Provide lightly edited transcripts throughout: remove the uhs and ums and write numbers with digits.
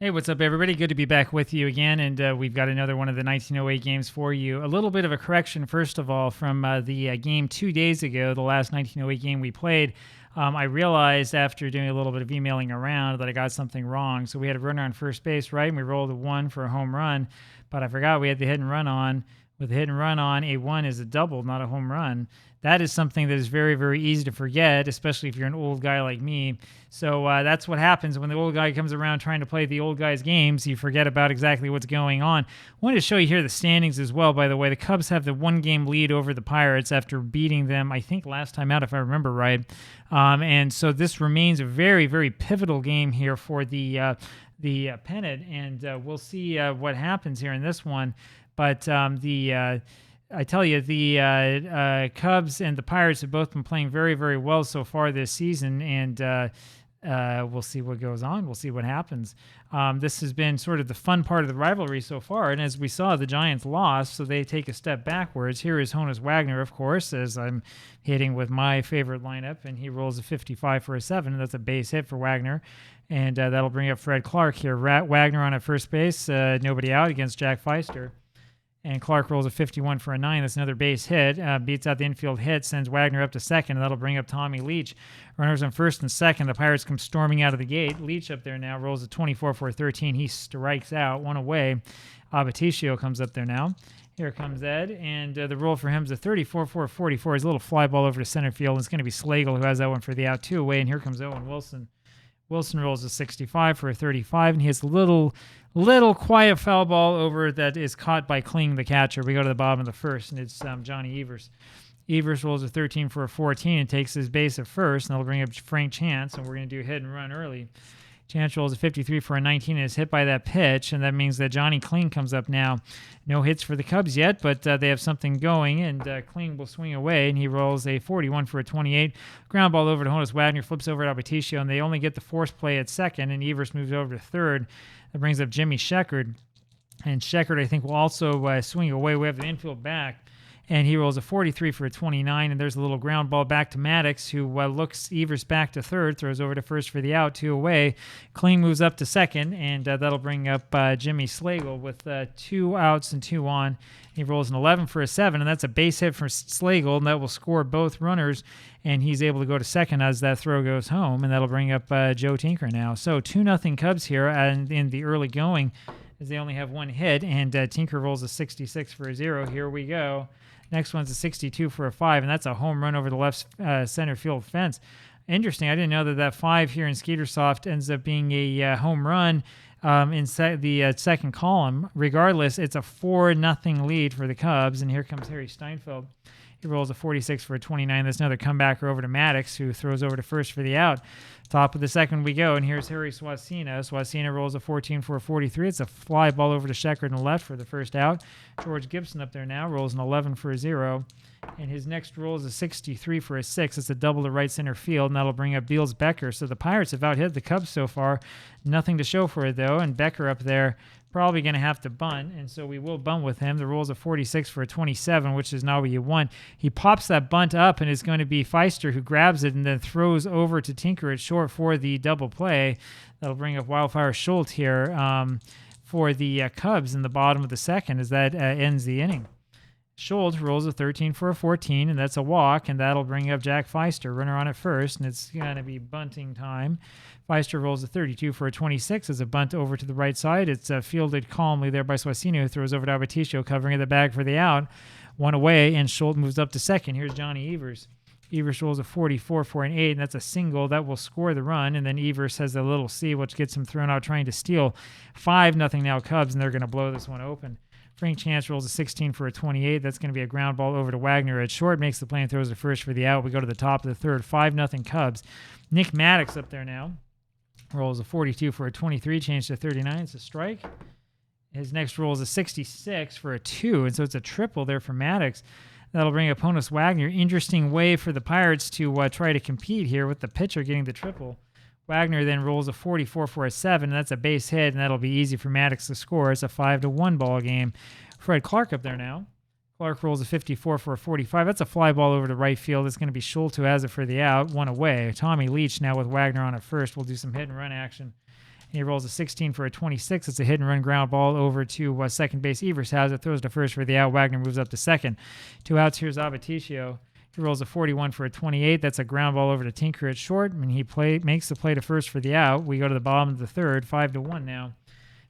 Hey, what's up, everybody? Good to be back with you again, and we've got another one of the 1908 games for you. A little bit of a correction, first of all, from the game 2 days ago, the last 1908 game we played. I realized after doing a little bit of emailing around that I got something wrong. So we had a runner on first base, right, and we rolled a 1 for a home run, but I forgot we had the hit and run on. With the hit and run on, a 1 is a double, not a home run. That is something that is very, very easy to forget, especially if you're an old guy like me. So that's what happens when the old guy comes around trying to play the old guy's games. You forget about exactly what's going on. I wanted to show you here the standings as well, by the way. The Cubs have the 1-game lead over the Pirates after beating them, I think, last time out, if I remember right. And so this remains a very, very pivotal game here for the pennant, and we'll see what happens here in this one. But I tell you, the Cubs and the Pirates have both been playing very, very well so far this season, and we'll see what goes on. We'll see what happens. This has been sort of the fun part of the rivalry so far, and as we saw, the Giants lost, so they take a step backwards. Here is Honus Wagner, of course, as I'm hitting with my favorite lineup, and he rolls a 55 for a 7, and that's a base hit for Wagner. And that'll bring up Fred Clark here. Wagner on at first base, nobody out against Jack Feister. And Clark rolls a 51 for a 9. That's another base hit. Beats out the infield hit, sends Wagner up to second, and that'll bring up Tommy Leach. Runners on first and second. The Pirates come storming out of the gate. Leach up there now rolls a 24 for a 13. He strikes out, 1 away. Abaticio comes up there now. Here comes Ed, and the roll for him is a 34 for a 44. He's a little fly ball over to center field, and it's going to be Slagle who has that one for the out, 2 away, and here comes Owen Wilson. Wilson rolls a 65 for a 35, and he has a little quiet foul ball over that is caught by Kling, the catcher. We go to the bottom of the first, and it's Johnny Evers. Evers rolls a 13 for a 14 and takes his base at first, and that'll bring up Frank Chance, and we're going to do hit and run early. Chance rolls a 53 for a 19 and is hit by that pitch, and that means that Johnny Kling comes up now. No hits for the Cubs yet, but they have something going, and Kling will swing away, and he rolls a 41 for a 28. Ground ball over to Honus Wagner, flips over to Abaticio, and they only get the force play at second, and Evers moves over to third. That brings up Jimmy Sheckard, and Sheckard, I think, will also swing away. We have the infield back. And he rolls a 43 for a 29, and there's a little ground ball back to Maddox, who looks Evers back to third, throws over to first for the out, 2 away. Kling moves up to second, and that'll bring up Jimmy Slagle with 2 outs and 2 on. He rolls an 11 for a 7, and that's a base hit for Slagle, and that will score both runners, and he's able to go to second as that throw goes home, and that'll bring up Joe Tinker now. So 2-0 Cubs here and in the early going, as they only have 1 hit, and Tinker rolls a 66 for a 0. Here we go. Next one's a 62 for a 5, and that's a home run over the left center field fence. Interesting. I didn't know that 5 here in Skeetersoft ends up being a home run in the second column. Regardless, it's a 4-0 lead for the Cubs, and here comes Harry Steinfeld. He rolls a 46 for a 29. That's another comebacker over to Maddox, who throws over to first for the out. Top of the second we go, and here's Harry Swasina. Swasina rolls a 14 for a 43. It's a fly ball over to Sheckard and left for the first out. George Gibson up there now rolls an 11 for a 0. And his next roll is a 63 for a 6. It's a double to right center field, and that'll bring up Beals Becker. So the Pirates have out-hit the Cubs so far. Nothing to show for it, though, and Becker up there probably going to have to bunt, and so we will bunt with him. The roll's a 46 for a 27, which is not what you want. He pops that bunt up, and it's going to be Feister who grabs it and then throws over to Tinker at short for the double play. That'll bring up Wildfire Schultz here for the Cubs in the bottom of the second as that ends the inning. Schultz rolls a 13 for a 14, and that's a walk, and that'll bring up Jack Feister, runner on at first, and it's going to be bunting time. Feister rolls a 32 for a 26 as a bunt over to the right side. It's fielded calmly there by Swasino, who throws over to Abaticio, covering the bag for the out. 1 away, and Schultz moves up to second. Here's Johnny Evers. Evers rolls a 44 for an 8, and that's a single that will score the run, and then Evers has a little C, which gets him thrown out trying to steal. 5-0 now Cubs, and they're going to blow this one open. Frank Chance rolls a 16 for a 28. That's going to be a ground ball over to Wagner at short. Makes the play and throws to first for the out. We go to the top of the third. 5-0 Cubs. Nick Maddox up there now. Rolls a 42 for a 23. Change to 39. It's a strike. His next roll is a 66 for a 2. And so it's a triple there for Maddox. That'll bring up Honus Wagner. Interesting way for the Pirates to try to compete here with the pitcher getting the triple. Wagner then rolls a 44 for a 7, and that's a base hit, and that'll be easy for Maddox to score. It's a 5-1 ball game. Fred Clark up there now. Clark rolls a 54 for a 45. That's a fly ball over to right field. It's going to be Schultz who has it for the out. 1 away. Tommy Leach now with Wagner on at first. We'll do some hit and run action. He rolls a 16 for a 26. It's a hit and run ground ball over to second base. Evers has it, throws to first for the out. Wagner moves up to second. 2 outs. Here's Abaticio. He rolls a 41 for a 28. That's a ground ball over to Tinker at short, and he makes the play to first for the out. We go to the bottom of the third, 5-1 now.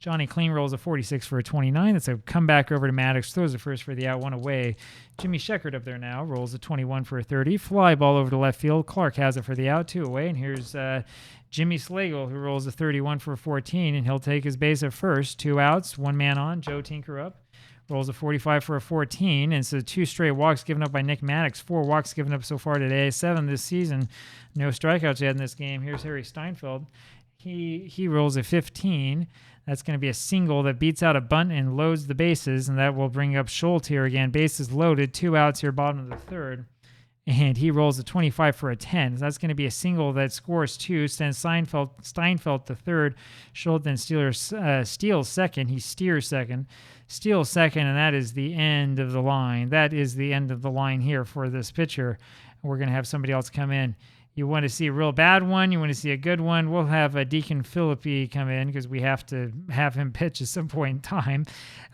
Johnny Clean rolls a 46 for a 29. That's a comeback over to Maddox. Throws the first for the out, 1 away. Jimmy Sheckard up there now rolls a 21 for a 30. Fly ball over to left field. Clark has it for the out, 2 away. And here's Jimmy Slagle, who rolls a 31 for a 14, and he'll take his base at first. 2 outs, 1 man on. Joe Tinker up. Rolls a 45 for a 14, and so 2 straight walks given up by Nick Maddox. 4 walks given up so far today. 7 this season. No strikeouts yet in this game. Here's Harry Steinfeld. He rolls a 15. That's going to be a single that beats out a bunt and loads the bases, and that will bring up Schultz here again. Bases loaded, 2 outs here, bottom of the third. And he rolls a 25 for a 10. So that's going to be a single that scores 2, sends Steinfeld to third. Schultz then steals second. He steers second. Steals second, and that is the end of the line. That is the end of the line here for this pitcher. We're going to have somebody else come in. You want to see a real bad one, you want to see a good one, we'll have Deacon Philippi come in because we have to have him pitch at some point in time.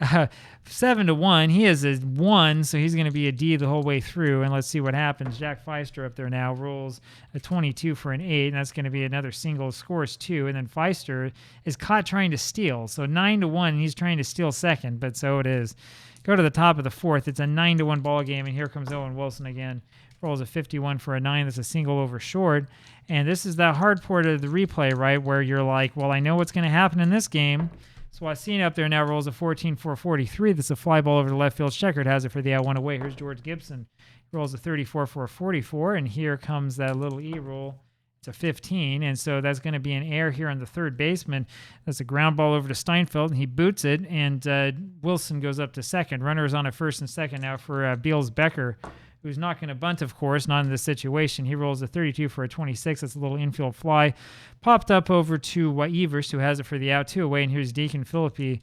7-1, he is a 1, so he's going to be a D the whole way through, and let's see what happens. Jack Feister up there now rolls a 22 for an 8, and that's going to be another single, scores 2, and then Feister is caught trying to steal, so 9-1, and he's trying to steal second, but so it is. Go to the top of the fourth, it's a 9-1 ball game, and here comes Owen Wilson again. Rolls a 51 for a 9. That's a single over short. And this is that hard part of the replay, right, where you're like, well, I know what's going to happen in this game. Swasina up there now rolls a 14 for a 43. That's a fly ball over to left field. Sheckard has it for the out, 1 away. Here's George Gibson. He rolls a 34 for a 44. And here comes that little E roll. It's a 15. And so that's going to be an error here on the third baseman. That's a ground ball over to Steinfeld. And he boots it. And Wilson goes up to second. Runner is on at first and second now for Beals Becker, who's not going to bunt, of course, not in this situation. He rolls a 32 for a 26. That's a little infield fly. Popped up over to Evers, who has it for the out, 2 away, and here's Deacon Philippi.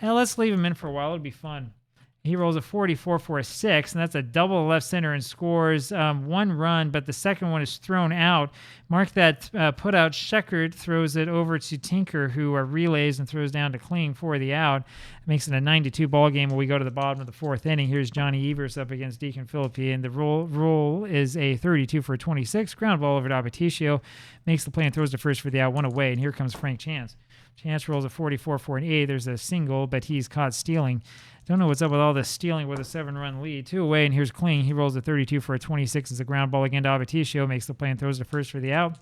And let's leave him in for a while. It'll be fun. He rolls a 44 for a 6, and that's a double left center and scores 1 run, but the second one is thrown out. Mark that put out. Sheckard throws it over to Tinker, who relays and throws down to Kling for the out. It makes it a 9-2 ball game when we go to the bottom of the fourth inning. Here's Johnny Evers up against Deacon Philippi, and the roll is a 32 for a 26. Ground ball over to Abaticio. Makes the play and throws to first for the out, 1 away, and here comes Frank Chance. Chance rolls a 44 for an 8. There's a single, but he's caught stealing. Don't know what's up with all this stealing with a 7-run lead. 2 away, and here's Kling. He rolls a 32 for a 26. It's a ground ball again to Abaticio. Makes the play and throws to first for the out.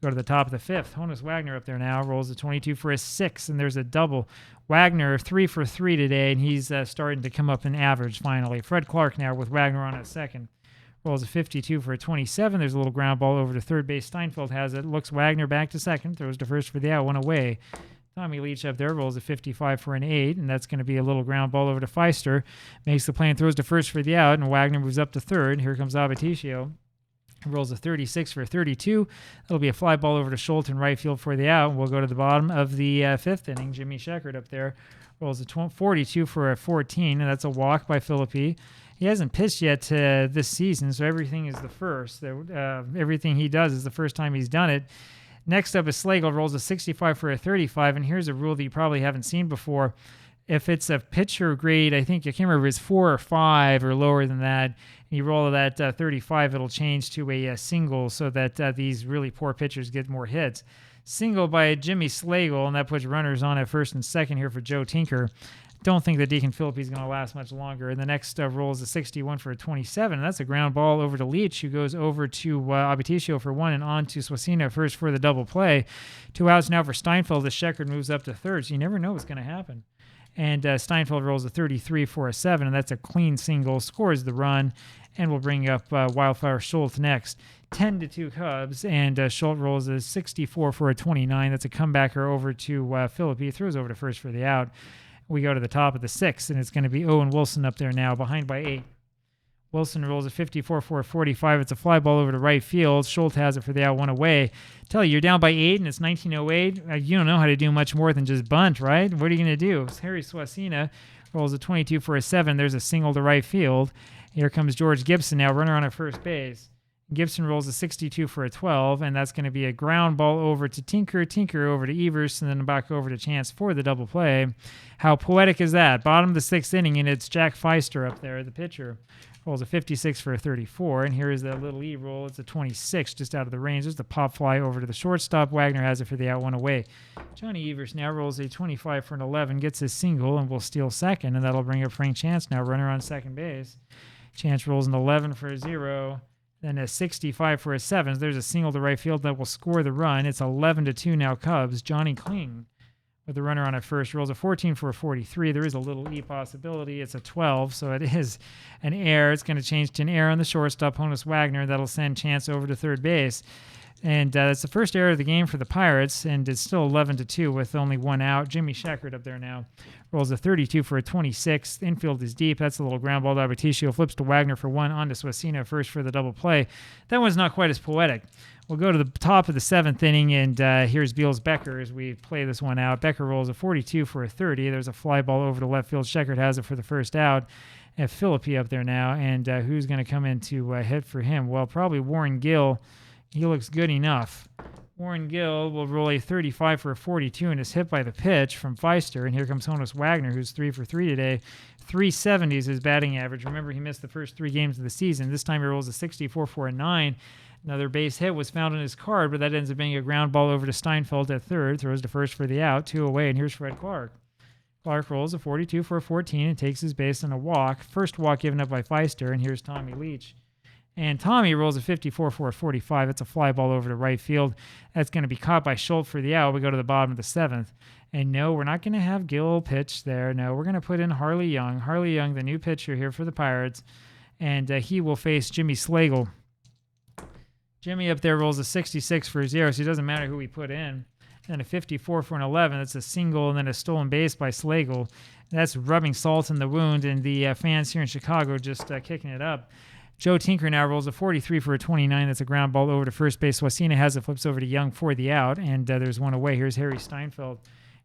Go to the top of the fifth. Honus Wagner up there now rolls a 22 for a 6, and there's a double. Wagner 3 for 3 today, and he's starting to come up in average finally. Fred Clark now with Wagner on at second. Rolls a 52 for a 27. There's a little ground ball over to third base. Steinfeld has it. Looks Wagner back to second. Throws to first for the out. 1 away. Tommy Leach up there rolls a 55 for an 8, and that's going to be a little ground ball over to Feister. Makes the play and throws to first for the out, and Wagner moves up to third. Here comes Abaticio. Rolls a 36 for a 32. That'll be a fly ball over to Schultz in right field for the out. We'll go to the bottom of the fifth inning. Jimmy Sheckard up there rolls a 42 for a 14, and that's a walk by Philippi. He hasn't pitched yet this season, so everything is the first. Everything he does is the first time he's done it. Next up is Slagle, rolls a 65 for a 35, and here's a rule that you probably haven't seen before. If it's a pitcher grade, I can't remember if it's 4 or 5 or lower than that, and you roll that 35, it'll change to a single so that these really poor pitchers get more hits. Single by Jimmy Slagle, and that puts runners on at first and second here for Joe Tinker. Don't think that Deacon Philippi is going to last much longer. And the next roll is a 61 for a 27. And that's a ground ball over to Leach, who goes over to Abaticio for 1 and on to Swasina first for the double play. 2 outs now for Steinfeld as Sheckard moves up to third. So you never know what's going to happen. And Steinfeld rolls a 33 for a 7, and that's a clean single, scores the run, and we'll bring up Wildfire Schultz next. 10-2 Cubs, and Schultz rolls a 64 for a 29. That's a comebacker over to Philippi. He throws over to first for the out. We go to the top of the sixth, and it's going to be Owen Wilson up there now, behind by 8. Wilson rolls a 54 for a 45. It's a fly ball over to right field. Schultz has it for the out, 1 away. Tell you, you're down by 8, and it's 1908. You don't know how to do much more than just bunt, right? What are you going to do? Harry Swasina rolls a 22 for a 7. There's a single to right field. Here comes George Gibson now, runner on at first base. Gibson rolls a 62 for a 12, and that's going to be a ground ball over to Tinker, Tinker over to Evers, and then back over to Chance for the double play. How poetic is that? Bottom of the 6th inning, and it's Jack Feister up there, the pitcher. Rolls a 56 for a 34, and here is that little E roll. It's a 26 just out of the range. There's the pop fly over to the shortstop. Wagner has it for the out, one away. Johnny Evers now rolls a 25 for an 11, gets his single, and will steal second, and that'll bring up Frank Chance now, runner on second base. Chance rolls an 11 for a 0. Then a 65 for a 7. There's a single to right field that will score the run. It's 11-2 now Cubs. Johnny Kling with the runner on at first rolls a 14 for a 43. There is a little E possibility. It's a 12, so it is an error. It's going to change to an error on the shortstop, Honus Wagner. That'll send Chance over to third base. And it's the first error of the game for the Pirates, and it's still 11-2 with only one out. Jimmy Sheckard up there now rolls a 32 for a 26. The infield is deep. That's a little ground ball to Abaticio. Flips to Wagner for one. On to Swasino first for the double play. That one's not quite as poetic. We'll go to the top of the 7th inning, and here's Beals Becker as we play this one out. Becker rolls a 42 for a 30. There's a fly ball over to left field. Sheckard has it for the first out. And Philippi up there now, and who's going to come in to hit for him? Well, probably Warren Gill. He looks good enough. Warren Gill will roll a 35 for a 42 and is hit by the pitch from Feister. And here comes Honus Wagner, who's 3 for 3 today. 370 is his batting average. Remember, he missed the first 3 games of the season. This time he rolls a 64 for a 9. Another base hit was found on his card, but that ends up being a ground ball over to Steinfeld at third. Throws to first for the out, 2 away, and here's Fred Clark. Clark rolls a 42 for a 14 and takes his base on a walk. First walk given up by Feister, and here's Tommy Leach. And Tommy rolls a 54 for a 45. It's a fly ball over to right field. That's going to be caught by Schultz for the out. We go to the bottom of the 7th. And no, we're not going to have Gill pitch there. No, we're going to put in Harley Young. Harley Young, the new pitcher here for the Pirates. And he will face Jimmy Slagle. Jimmy up there rolls a 66 for a 0, so it doesn't matter who we put in. And a 54 for an 11. That's a single and then a stolen base by Slagle. That's rubbing salt in the wound, and the fans here in Chicago just kicking it up. Joe Tinker now rolls a 43 for a 29. That's a ground ball over to first base. Wasina has it, flips over to Young for the out, and there's one away. Here's Harry Steinfeld.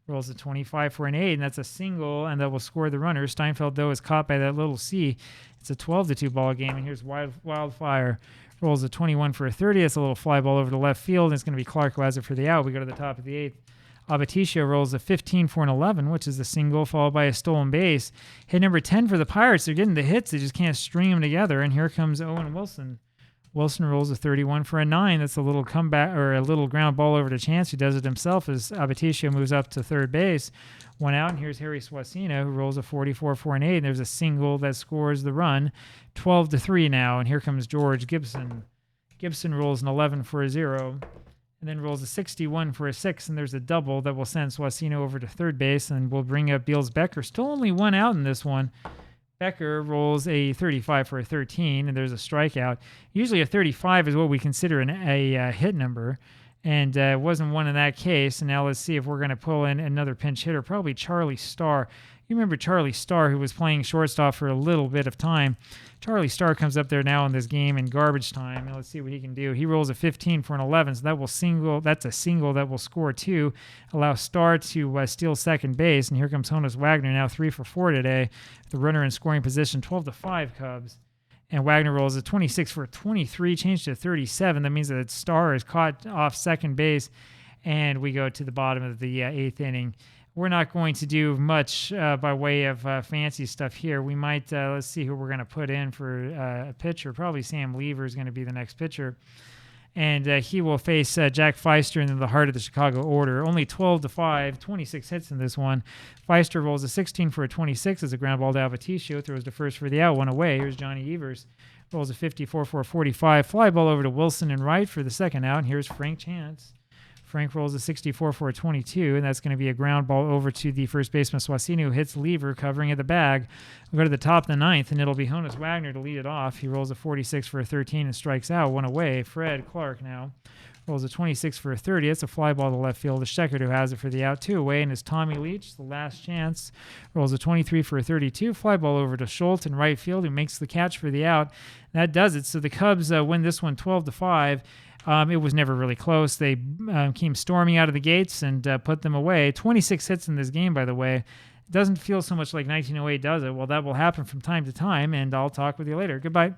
Rolls a 25 for an 8, and that's a single, and that will score the runner. Steinfeld, though, is caught by that little C. It's a 12-2 ball game, and here's Wildfire. Rolls a 21 for a 30. That's a little fly ball over to left field, and it's going to be Clark who has it for the out. We go to the top of the 8th. Abaticio rolls a 15 for an 11, which is a single, followed by a stolen base. Hit number 10 for the Pirates. They're getting the hits. They just can't string them together. And here comes Owen Wilson. Wilson rolls a 31 for a 9. That's a little comeback or a little ground ball over to Chance, who does it himself as Abaticio moves up to third base. One out, and here's Harry Swasino, who rolls a 44 for an 8. And there's a single that scores the run. 12-3 now, and here comes George Gibson. Gibson rolls an 11 for a 0. And then rolls a 61 for a 6, and there's a double that will send Swasino over to third base, and will bring up Beals Becker. Still only one out in this one. Becker rolls a 35 for a 13, and there's a strikeout. Usually a 35 is what we consider a hit number, and it wasn't one in that case. And now let's see if we're going to pull in another pinch hitter, probably Charlie Starr. You remember Charlie Starr, who was playing shortstop for a little bit of time. Charlie Starr comes up there now in this game in garbage time. And let's see what he can do. He rolls a 15 for an 11, so that will single. That's a single that will score 2, allow Starr to steal second base. And here comes Honus Wagner, now 3 for 4 today. The runner in scoring position, 12-5 Cubs. And Wagner rolls a 26 for a 23, changed to 37. That means that Starr is caught off second base. And we go to the bottom of the 8th inning. We're not going to do much by way of fancy stuff here. We might, let's see who we're going to put in for a pitcher. Probably Sam Lever is going to be the next pitcher. And he will face Jack Feister in the heart of the Chicago order. Only 12-5, 26 hits in this one. Feister rolls a 16 for a 26 as a ground ball to Abaticio. Throws to first for the out, one away. Here's Johnny Evers. Rolls a 54 for a 45. Fly ball over to Wilson and right for the second out. And here's Frank Chance. Frank rolls a 64 for a 22, and that's going to be a ground ball over to the first baseman Swasino, who hits Lever covering at the bag. We'll go to the top of the 9th, and it'll be Honus Wagner to lead it off. He rolls a 46 for a 13 and strikes out, one away. Fred Clark now rolls a 26 for a 30. It's a fly ball to left field. The Sheckard who has it for the out, 2 away, and it's Tommy Leach, the last chance. Rolls a 23 for a 32. Fly ball over to Schultz in right field, who makes the catch for the out. That does it. So the Cubs win this one 12-5. It was never really close. They came storming out of the gates and put them away. 26 hits in this game, by the way. It doesn't feel so much like 1908, does it? Well, that will happen from time to time, and I'll talk with you later. Goodbye.